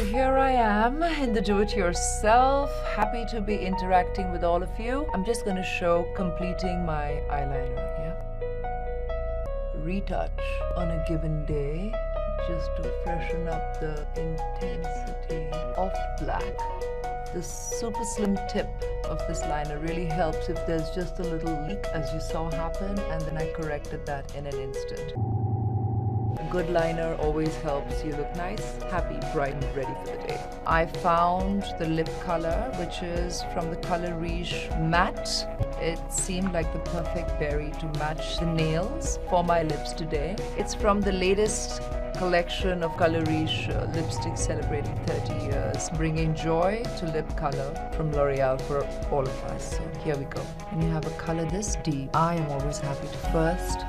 here I am in the do-it-yourself, happy to be interacting with all of you. I'm just going to show completing my eyeliner, yeah? Retouch on a given day, just to freshen up the intensity of black. The super slim tip of this liner really helps if there's just a little leak, as you saw happen, and then I corrected that in an instant. A good liner always helps you look nice, happy, bright, and ready for the day. I found the lip color, which is from the color Riche Matte. It seemed like the perfect berry to match the nails for my lips today. It's from the latest collection of Color Riche lipsticks celebrating 30 years, bringing joy to lip color from L'Oreal for all of us. So here we go. When you have a color this deep, I am always happy to first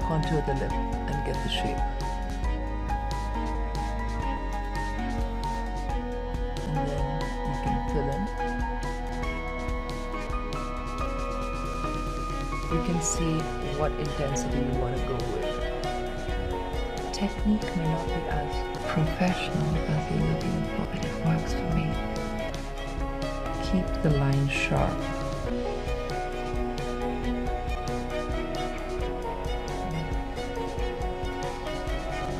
contour the lip and get the shape. And then you can fill in. You can see what intensity you want to go with. Technique may not be as professional as you're looking for, but it works for me. Keep the line sharp.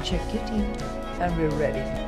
Check your teeth, and we're ready.